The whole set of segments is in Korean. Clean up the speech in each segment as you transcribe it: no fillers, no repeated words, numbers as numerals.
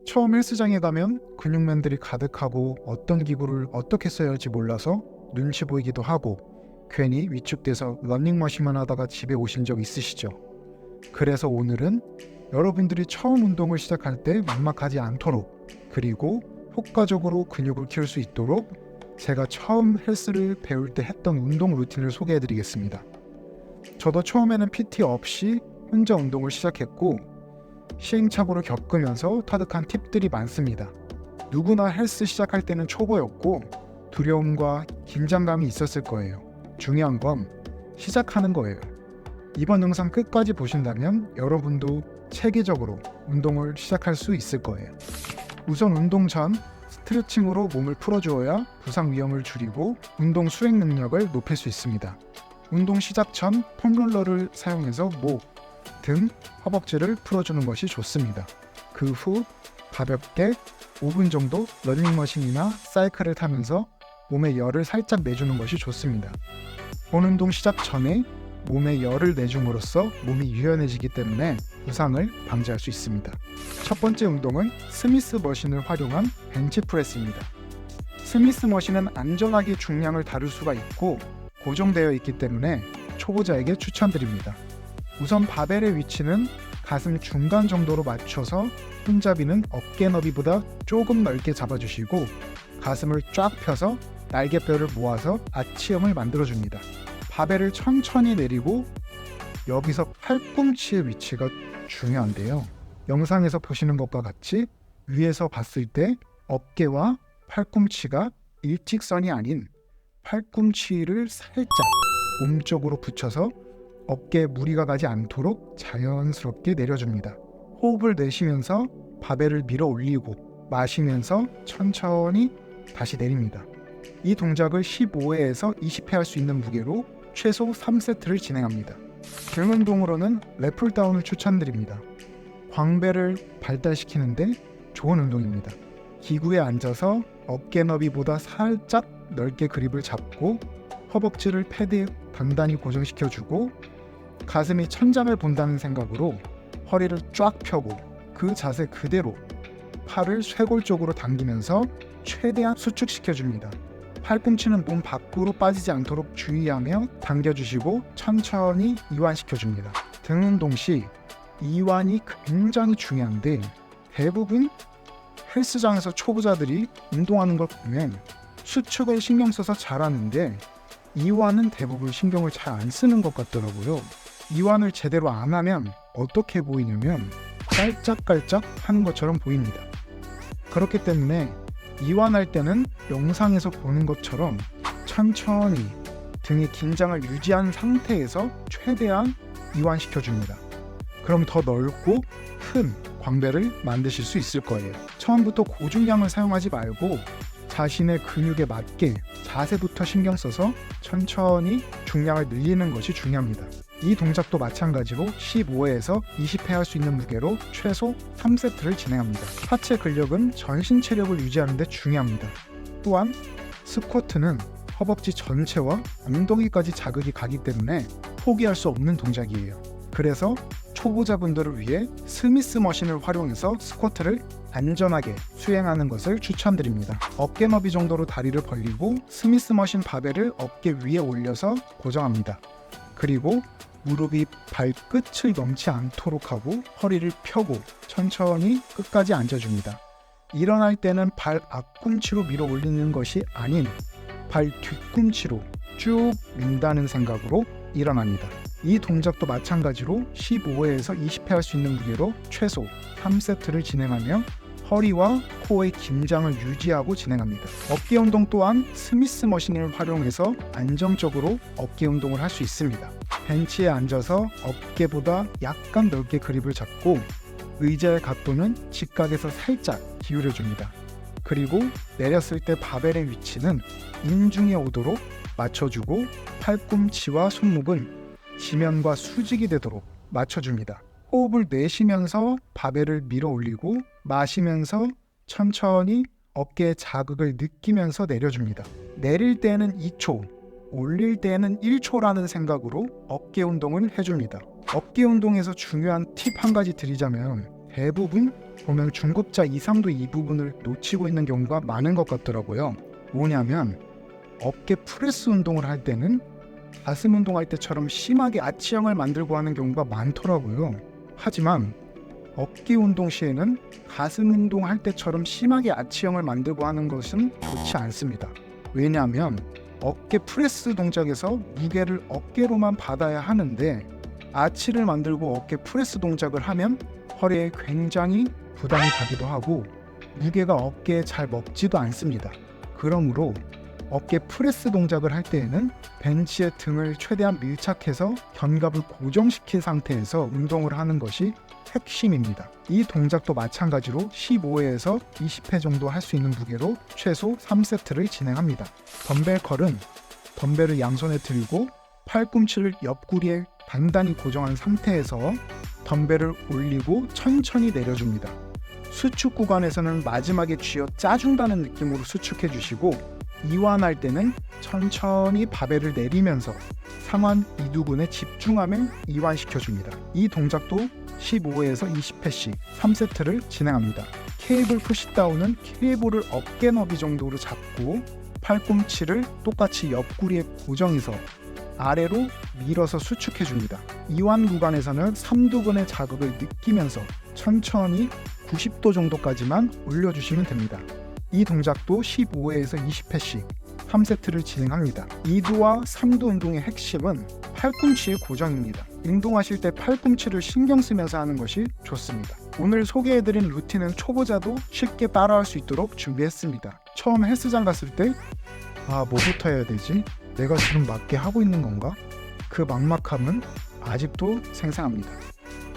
처음 헬스장에 가면 근육맨들이 가득하고 어떤 기구를 어떻게 써야 할지 몰라서 눈치 보이기도 하고 괜히 위축돼서 러닝머신만 하다가 집에 오신 적 있으시죠? 그래서 오늘은 여러분들이 처음 운동을 시작할 때 막막하지 않도록, 그리고 효과적으로 근육을 키울 수 있도록 제가 처음 헬스를 배울 때 했던 운동 루틴을 소개해 드리겠습니다. 저도 처음에는 PT 없이 혼자 운동을 시작했고 시행착오를 겪으면서 터득한 팁들이 많습니다. 누구나 헬스 시작할 때는 초보였고 두려움과 긴장감이 있었을 거예요. 중요한 건 시작하는 거예요. 이번 영상 끝까지 보신다면 여러분도 체계적으로 운동을 시작할 수 있을 거예요. 우선 운동 전 스트레칭으로 몸을 풀어주어야 부상 위험을 줄이고 운동 수행 능력을 높일 수 있습니다. 운동 시작 전 폼롤러를 사용해서 목, 등, 허벅지를 풀어주는 것이 좋습니다. 그 후 가볍게 5분 정도 러닝머신이나 사이클을 타면서 몸에 열을 살짝 내주는 것이 좋습니다. 본 운동 시작 전에 몸에 열을 내줌으로써 몸이 유연해지기 때문에 부상을 방지할 수 있습니다. 첫 번째 운동은 스미스 머신을 활용한 벤치프레스입니다. 스미스 머신은 안전하게 중량을 다룰 수가 있고 고정되어 있기 때문에 초보자에게 추천드립니다. 우선 바벨의 위치는 가슴 중간 정도로 맞춰서 손잡이는 어깨 너비보다 조금 넓게 잡아주시고 가슴을 쫙 펴서 날개뼈를 모아서 아치형을 만들어줍니다. 바벨을 천천히 내리고 여기서 팔꿈치의 위치가 중요한데요. 영상에서 보시는 것과 같이 위에서 봤을 때 어깨와 팔꿈치가 일직선이 아닌 팔꿈치를 살짝 몸쪽으로 붙여서 어깨에 무리가 가지 않도록 자연스럽게 내려줍니다. 호흡을 내쉬면서 바벨을 밀어 올리고 마시면서 천천히 다시 내립니다. 이 동작을 15회에서 20회 할 수 있는 무게로 최소 3세트를 진행합니다. 등 운동으로는 랩풀다운을 추천드립니다. 광배를 발달시키는데 좋은 운동입니다. 기구에 앉아서 어깨 너비보다 살짝 넓게 그립을 잡고 허벅지를 패드에 단단히 고정시켜주고 가슴이 천장을 본다는 생각으로 허리를 쫙 펴고 그 자세 그대로 팔을 쇄골 쪽으로 당기면서 최대한 수축시켜줍니다. 팔꿈치는 몸 밖으로 빠지지 않도록 주의하며 당겨주시고 천천히 이완시켜줍니다. 등 운동 시 이완이 굉장히 중요한데 대부분 헬스장에서 초보자들이 운동하는 걸 보면 수축을 신경 써서 잘하는데 이완은 대부분 신경을 잘 안 쓰는 것 같더라고요. 이완을 제대로 안 하면 어떻게 보이냐면 깔짝깔짝 하는 것처럼 보입니다. 그렇기 때문에 이완할 때는 영상에서 보는 것처럼 천천히 등의 긴장을 유지한 상태에서 최대한 이완시켜줍니다. 그럼 더 넓고 큰 광배를 만드실 수 있을 거예요. 처음부터 고중량을 사용하지 말고 자신의 근육에 맞게 자세부터 신경 써서 천천히 중량을 늘리는 것이 중요합니다. 이 동작도 마찬가지로 15회에서 20회 할 수 있는 무게로 최소 3세트를 진행합니다. 하체 근력은 전신 체력을 유지하는 데 중요합니다. 또한 스쿼트는 허벅지 전체와 엉덩이까지 자극이 가기 때문에 포기할 수 없는 동작이에요. 그래서 초보자분들을 위해 스미스 머신을 활용해서 스쿼트를 안전하게 수행하는 것을 추천드립니다. 어깨 너비 정도로 다리를 벌리고 스미스 머신 바벨을 어깨 위에 올려서 고정합니다. 그리고 무릎이 발끝을 넘지 않도록 하고 허리를 펴고 천천히 끝까지 앉아줍니다. 일어날 때는 발 앞꿈치로 밀어 올리는 것이 아닌 발 뒤꿈치로 쭉 민다는 생각으로 일어납니다. 이 동작도 마찬가지로 15회에서 20회 할 수 있는 무게로 최소 3세트를 진행하며 허리와 코어의 긴장을 유지하고 진행합니다. 어깨 운동 또한 스미스 머신을 활용해서 안정적으로 어깨 운동을 할 수 있습니다. 벤치에 앉아서 어깨보다 약간 넓게 그립을 잡고 의자의 각도는 직각에서 살짝 기울여줍니다. 그리고 내렸을 때 바벨의 위치는 인중에 오도록 맞춰주고 팔꿈치와 손목은 지면과 수직이 되도록 맞춰줍니다. 호흡을 내쉬면서 바벨을 밀어 올리고 마시면서 천천히 어깨의 자극을 느끼면서 내려줍니다. 내릴 때는 2초, 올릴 때는 1초라는 생각으로 어깨 운동을 해줍니다. 어깨 운동에서 중요한 팁 한 가지 드리자면 대부분 보면 중급자 이상도 이 부분을 놓치고 있는 경우가 많은 것 같더라고요. 뭐냐면 어깨 프레스 운동을 할 때는 가슴 운동할 때처럼 심하게 아치형을 만들고 하는 경우가 많더라고요. 하지만 어깨 운동 시에는 가슴 운동할 때처럼 심하게 아치형을 만들고 하는 것은 좋지 않습니다. 왜냐하면 어깨 프레스 동작에서 무게를 어깨로만 받아야 하는데 아치를 만들고 어깨 프레스 동작을 하면 허리에 굉장히 부담이 가기도 하고 무게가 어깨에 잘 먹지도 않습니다. 그러므로 어깨 프레스 동작을 할 때에는 벤치에 등을 최대한 밀착해서 견갑을 고정시킨 상태에서 운동을 하는 것이 핵심입니다. 이 동작도 마찬가지로 15회에서 20회 정도 할 수 있는 무게로 최소 3세트를 진행합니다. 덤벨 컬은 덤벨을 양손에 들고 팔꿈치를 옆구리에 단단히 고정한 상태에서 덤벨을 올리고 천천히 내려줍니다. 수축 구간에서는 마지막에 쥐어 짜준다는 느낌으로 수축해 주시고 이완할 때는 천천히 바벨을 내리면서 상완 이두근에 집중하며 이완시켜줍니다. 이 동작도 15회에서 20회씩 3세트를 진행합니다. 케이블 푸시다운은 케이블을 어깨 너비 정도로 잡고 팔꿈치를 똑같이 옆구리에 고정해서 아래로 밀어서 수축해줍니다. 이완 구간에서는 삼두근의 자극을 느끼면서 천천히 90도 정도까지만 올려주시면 됩니다. 이 동작도 15회에서 20회씩 3세트를 진행합니다. 2두와 3두 운동의 핵심은 팔꿈치의 고정입니다. 운동하실 때 팔꿈치를 신경 쓰면서 하는 것이 좋습니다. 오늘 소개해드린 루틴은 초보자도 쉽게 따라할 수 있도록 준비했습니다. 처음 헬스장 갔을 때 뭐부터 해야 되지? 내가 지금 맞게 하고 있는 건가? 그 막막함은 아직도 생생합니다.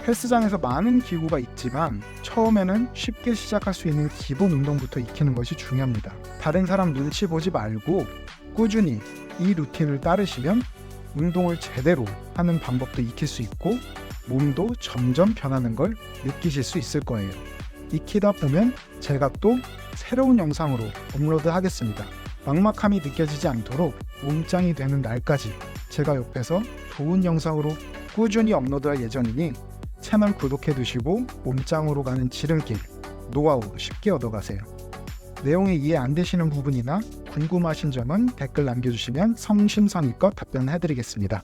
헬스장에서 많은 기구가 있지만 처음에는 쉽게 시작할 수 있는 기본 운동부터 익히는 것이 중요합니다. 다른 사람 눈치 보지 말고 꾸준히 이 루틴을 따르시면 운동을 제대로 하는 방법도 익힐 수 있고 몸도 점점 변하는 걸 느끼실 수 있을 거예요. 익히다 보면 제가 또 새로운 영상으로 업로드 하겠습니다. 막막함이 느껴지지 않도록 몸짱이 되는 날까지 제가 옆에서 좋은 영상으로 꾸준히 업로드할 예정이니 채널 구독해 두시고 몸짱으로 가는 지름길, 노하우 쉽게 얻어가세요. 내용이 이해 안 되시는 부분이나 궁금하신 점은 댓글 남겨주시면 성심성의껏 답변해드리겠습니다.